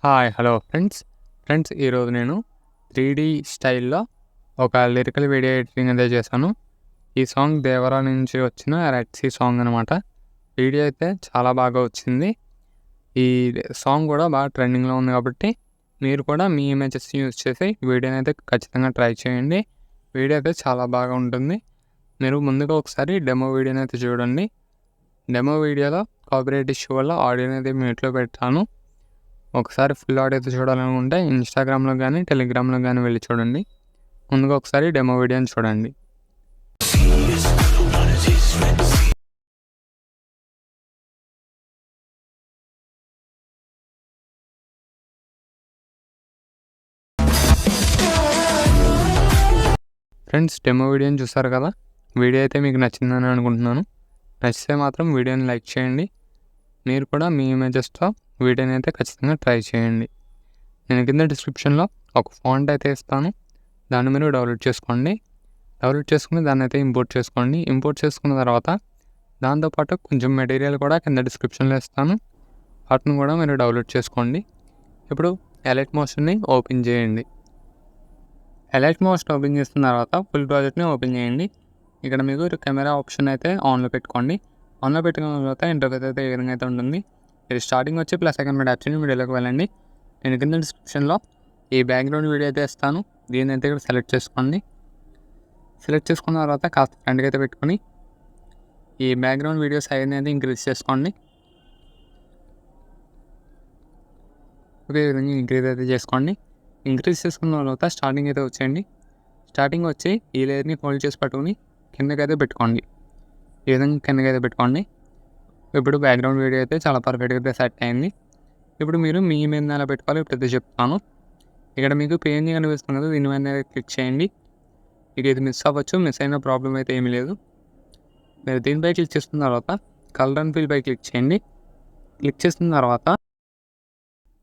Hello friends ఈరోజు నేను 3D స్టైల్‌లో ఒక లిరికల్ వీడియో ఎడిటింగ్ అయితే చేశాను. ఈ సాంగ్ 'దేవరా' నుంచి వచ్చిన 'రెడ్ సీ' సాంగ్ అనమాట. వీడియో అయితే చాలా బాగా వచ్చింది. ఈ సాంగ్ కూడా బాగా ట్రెండింగ్‌లో ఉంది కాబట్టి మీరు కూడా మీ ఇమేజెస్‌ని యూజ్ చేసి వీడియోని అయితే ఖచ్చితంగా ట్రై చేయండి. వీడియో అయితే చాలా బాగా ఉంటుంది. మీరు ముందుగా ఒకసారి డెమో వీడియోని అయితే చూడండి. డెమో వీడియోలో కాపీరైట్ ఇష్యూ వల్ల ఆడియోని అయితే మ్యూట్‌లో పెట్టాను. ఒకసారి ఫుల్ ఆడియో చూడాలనుకుంటే ఇన్‌స్టాగ్రామ్‌లో గానీ, టెలిగ్రామ్‌లో గానీ వెళ్లి చూడండి. ముందుగా ఒకసారి డెమో వీడియోని చూడండి. ఫ్రెండ్స్ డెమో వీడియోని చూసారు కదా! వీడియో అయితే మీకు నచ్చిందని అనుకుంటున్నాను. నచ్చితే మాత్రం వీడియోని లైక్ చేయండి. మీరు కూడా మీ ఇమేజెస్‌తో వీడియోని అయితే ఖచ్చితంగా ట్రై చేయండి. నేను కింద డిస్క్రిప్షన్‌లో ఒక ఫాంట్ అయితే ఇస్తాను. దాన్ని మీరు డౌన్లోడ్ చేసుకోండి. డౌన్లోడ్ చేసుకుని దాన్ని అయితే ఇంపోర్ట్ చేసుకోండి. ఇంపోర్ట్ చేసుకున్న తర్వాత దాంతోపాటు కొంచెం మెటీరియల్ కూడా కింద డిస్క్రిప్షన్‌లో ఇస్తాను. వాటిని కూడా మీరు డౌన్లోడ్ చేసుకోండి. ఇప్పుడు ఎలైట్ మోషన్ని ఓపెన్ చేయండి. ఎలైట్ మోషన్ ఓపెన్ చేసిన తర్వాత ఫుల్ ప్రాజెక్ట్ని ఓపెన్ చేయండి. ఇక్కడ మీకు కెమెరా ఆప్షన్ అయితే ఆన్లో పెట్టుకోండి. ఆన్లో పెట్టుకున్న తర్వాత ఇంటర్ఫేస్ అయితే ఏ విధంగా అయితే ఉంటుంది. ఇది స్టార్టింగ్ వచ్చి ప్లస్ సెకండ్ మీద యాప్స్ని వీడియోలోకి వెళ్ళండి. నేను కింద డిస్క్రిప్షన్లో ఈ బ్యాక్గ్రౌండ్ వీడియో అయితే ఇస్తాను. దీన్ని అయితే ఇక్కడ సెలెక్ట్ చేసుకోండి. సెలెక్ట్ చేసుకున్న తర్వాత కాస్త ఫ్రంట్కి అయితే పెట్టుకొని ఈ బ్యాక్గ్రౌండ్ వీడియో సైజ్ అనేది ఇంక్రీజ్ చేసుకోండి. ఒకే విధంగా ఇంక్రీజ్ అయితే చేసుకోండి. ఇంక్రీజ్ చేసుకున్న తర్వాత స్టార్టింగ్ అయితే వచ్చేయండి. స్టార్టింగ్ వచ్చి ఈ లేయర్ని హోల్డ్ చేసి పట్టుకొని కిందకైతే పెట్టుకోండి. ఈ విధంగా కిందకైతే పెట్టుకోండి. ఇప్పుడు బ్యాక్గ్రౌండ్ వీడియో అయితే చాలా పర్ఫెక్ట్గా అయితే సెట్ అయింది. ఇప్పుడు మీరు మీ మీద ఎలా పెట్టుకోవాలో ఇప్పుడు అయితే చెప్తాను. ఇక్కడ మీకు పేజీ కనిపిస్తుంది కదా, దీని మీద క్లిక్ చేయండి. మీకు ఇది మిస్ అవ్వచ్చు. మిస్ అయిన ప్రాబ్లం అయితే ఏమీ లేదు. మీరు దీనిపై క్లిక్ చేసిన తర్వాత కలర్ అండ్ ఫిల్ పై క్లిక్ చేయండి. క్లిక్ చేసిన తర్వాత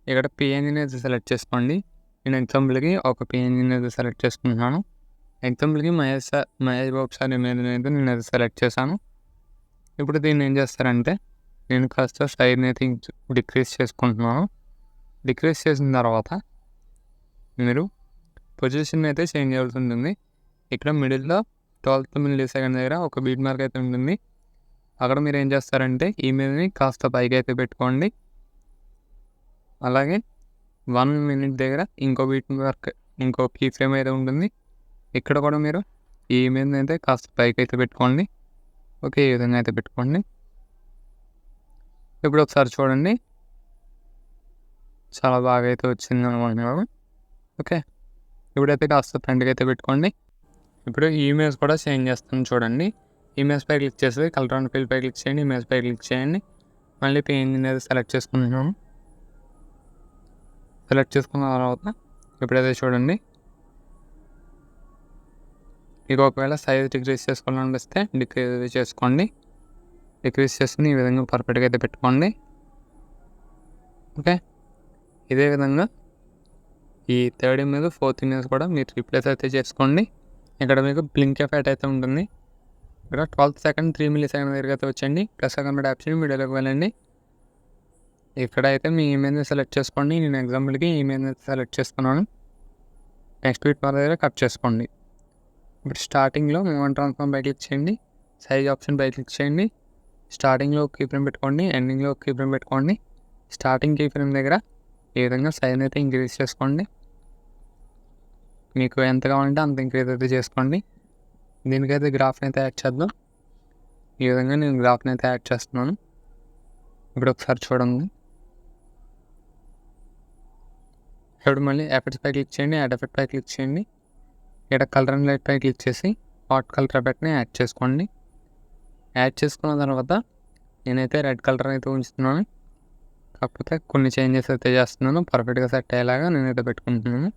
ఇక్కడ పిఎన్జిని అయితే సెలెక్ట్ చేసుకోండి. నేను ఎగ్జాంపుల్కి ఒక పిఎన్జిని అయితే సెలెక్ట్ చేసుకుంటున్నాను. ఎగ్జాంపుల్కి మహేష్ బాబు సార్ ఇమేజ్ అయితే నేను అది సెలెక్ట్ చేశాను. ఇప్పుడు దీన్ని ఏం చేస్తారంటే నేను కాస్త స్టైల్ని అయితే డిక్రీజ్ చేసుకుంటున్నాను. డిక్రీజ్ చేసిన తర్వాత మీరు పొజిషన్ అయితే చేంజ్ చేయాల్సి ఉంటుంది. ఇక్కడ మిడిల్లో 12th మిల్లీ-సెకండ్ దగ్గర ఒక బీట్ మార్క్ అయితే ఉంటుంది. అక్కడ మీరు ఏం చేస్తారంటే ఇమేజ్ని కాస్త పైకి అయితే పెట్టుకోండి. అలాగే 1 మినిట్ దగ్గర ఇంకో బీట్ మార్క్, ఇంకో కీ ఫ్రేమ్ అయితే ఉంటుంది. ఇక్కడ కూడా మీరు ఈ ఇమేజ్ని అయితే కాస్త పైకి అయితే పెట్టుకోండి. ఓకే, ఈ విధంగా అయితే పెట్టుకోండి. ఇప్పుడు ఒకసారి చూడండి, చాలా బాగా అయితే వచ్చింది అనమాట. ఓకే, ఇప్పుడైతే కాస్త ఫ్రంట్కి అయితే పెట్టుకోండి. ఇప్పుడు ఈ ఇమేజ్ కూడా చేంజ్ చేస్తాను చూడండి. ఇమేజ్ పై క్లిక్ చేసి కలర్ అండ్ ఫిల్ పై క్లిక్ చేయండి. ఇమేజ్ పై క్లిక్ చేయండి. మళ్ళీ పేజ్ అనేది సెలెక్ట్ చేసుకుంటున్నాను. సెలెక్ట్ చేసుకున్న తర్వాత ఇప్పుడైతే చూడండి, మీకు ఒకవేళ సైజ్ డిక్రీజ్ చేసుకోవాలనిపిస్తే డిక్రీజ్ చేసుకోండి. డిక్రీజ్ చేసుకుని ఈ విధంగా పర్ఫెక్ట్గా అయితే పెట్టుకోండి. ఓకే, ఇదే విధంగా ఈ థర్డ్ ఇమేజ్, ఫోర్త్ ఇమేజ్ కూడా మీరు రీప్లేస్ అయితే చేసుకోండి. ఇక్కడ మీకు బ్లింక్ ఎఫెక్ట్ అయితే ఉంటుంది. ఇక్కడ 12th సెకండ్ 3 మిల్లీ-సెకండ్ దగ్గర అయితే వచ్చండి. ప్లస్ సెకండ్ మీద ఆప్షన్ వీడియోలోకి వెళ్ళండి. ఇక్కడ అయితే మీ ఇమేజ్ని సెలెక్ట్ చేసుకోండి. నేను ఎగ్జాంపుల్కి ఈ ఇమేజ్ని సెలెక్ట్ చేసుకున్నాను. నెక్స్ట్ బీట్ మార్క్ దగ్గర కట్ చేసుకోండి. ఇప్పుడు స్టార్టింగ్లో మూమెంట్ ట్రాన్స్ఫార్మ్ పై క్లిక్ చేయండి. సైజ్ ఆప్షన్ పై క్లిక్ చేయండి. స్టార్టింగ్లో కీ ఫ్రేమ్ పెట్టుకోండి, ఎండింగ్లో కీ ఫ్రేమ్ పెట్టుకోండి. స్టార్టింగ్ కీ ఫ్రేమ్ దగ్గర ఈ విధంగా సైజ్ అయితే ఇంక్రీజ్ చేసుకోండి. మీకు ఎంత కావాలంటే అంత ఇంక్రీజ్ అయితే చేసుకోండి. దీనికైతే గ్రాఫ్ని అయితే యాడ్ చేద్దాం. ఈ విధంగా నేను గ్రాఫ్ని అయితే యాడ్ చేస్తున్నాను. ఇప్పుడు ఒకసారి చూడండి. ఇప్పుడు మళ్ళీ ఎఫెక్ట్స్ పై క్లిక్ చేయండి. యాడ్ ఎఫెక్ట్ పై క్లిక్ చేయండి. ఇక్కడ కలర్ అండ్ లైట్ పై క్లిక్ చేసి హాట్ కలర్ ఎఫెక్ట్ని యాడ్ చేసుకోండి. యాడ్ చేసుకున్న తర్వాత నేనైతే రెడ్ కలర్ అయితే ఉంచుతున్నాను. కాకపోతే కొన్ని చేంజెస్ అయితే చేస్తున్నాను. పర్ఫెక్ట్గా సెట్ అయ్యేలాగా నేనైతే పెట్టుకుంటున్నాను.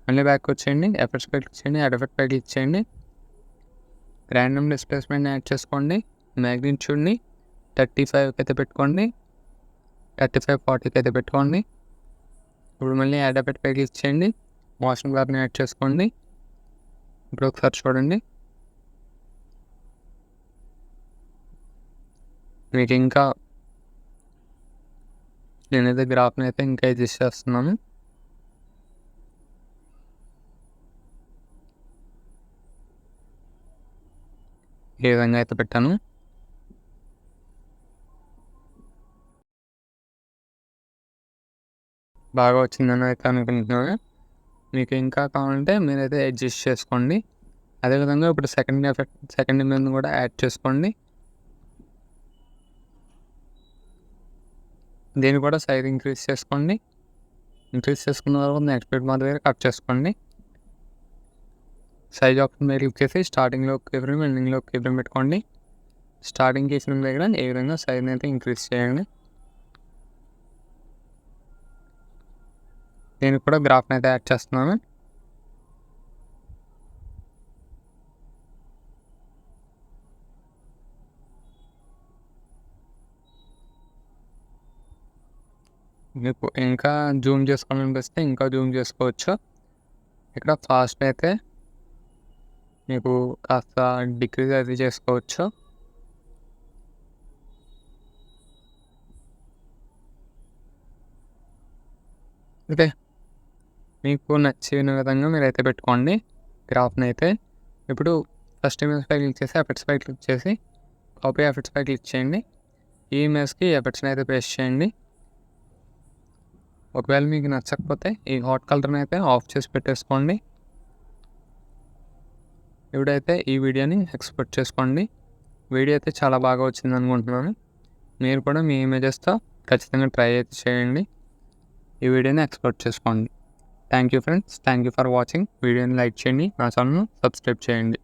మళ్ళీ బ్యాక్ వచ్చేయండి. ఎఫెక్ట్స్ పై క్లిక్ చేయండి. యాడ్ ఎఫెక్ట్ పై క్లిక్ చేయండి. ర్యాండమ్ డిస్ప్లేస్మెంట్ని యాడ్ చేసుకోండి. మ్యాగ్నిట్యూడ్ని 35 అయితే పెట్టుకోండి. 35, 40 అయితే పెట్టుకోండి. ఇప్పుడు మళ్ళీ యాడ్ ఎఫెక్ట్ పై క్లిక్ చేయండి. మోషన్ బ్లర్ని యాడ్ చేసుకోండి. ఇప్పుడు ఒకసారి చూడండి, మీకు ఇంకా నేనైతే గ్రాఫ్ని అయితే ఇంకా అడ్జస్ట్ చేస్తున్నాను. ఏ విధంగా అయితే పెట్టాను. బాగా వచ్చిందని అయితే అనుకుంటున్నాను. మీకు ఇంకా కావాలంటే మీరైతే అడ్జస్ట్ చేసుకోండి. అదేవిధంగా ఇప్పుడు సెకండ్ ఇమేజ్ కూడా యాడ్ చేసుకోండి. దీన్ని కూడా సైజ్ ఇంక్రీజ్ చేసుకోండి. ఇంక్రీజ్ చేసుకున్న తర్వాత నెక్స్ట్ బిట్ మాత్రం దగ్గర కట్ చేసుకోండి. సైజ్ ఆప్షన్ మీద క్లిక్ చేసి స్టార్టింగ్లో కీఫ్రేమ్ ఎండింగ్లో కీఫ్రేమ్ పెట్టుకోండి. స్టార్టింగ్ కీఫ్రేమ్ దగ్గర ఏ విధంగా సైజ్ని అయితే ఇంక్రీజ్ చేయండి. నేను కూడా గ్రాఫ్ని అయితే యాడ్ చేస్తున్నాను. మీకు ఇంకా జూమ్ చేసుకోవాలనిపిస్తే ఇంకా జూమ్ చేసుకోవచ్చు. ఇక్కడ ఫాస్ట్ అయితే మీకు కాస్త డిక్రీజ్ అయితే చేసుకోవచ్చు. ఓకే, మీకు నచ్చిన విధంగా మీరైతే పెట్టుకోండి గ్రాఫ్ని అయితే. ఇప్పుడు ఫస్ట్ ఇమేజ్ పై క్లిక్ చేసి ఎఫెక్ట్స్ పై క్లిక్ చేసి కాపీ ఎఫెక్ట్స్ పై క్లిక్ చేయండి. ఈ ఇమేజ్కి ఎఫెక్ట్స్ని అయితే పేస్ట్ చేయండి. ఒకవేళ మీకు నచ్చకపోతే ఈ హాట్ కలర్ని అయితే ఆఫ్ చేసి పెట్టేసుకోండి. ఇప్పుడైతే ఈ వీడియోని ఎక్స్పోర్ట్ చేసుకోండి. వీడియో అయితే చాలా బాగా వచ్చింది అనుకుంటున్నాను. మీరు కూడా మీ ఇమేజెస్తో ఖచ్చితంగా ట్రై అయితే చేయండి. ఈ వీడియోని ఎక్స్పోర్ట్ చేసుకోండి. Thank you friends, thank you for watching. వీడియోని లైక్ చేయండి, నా ఛానల్ను సబ్స్క్రైబ్ చేయండి.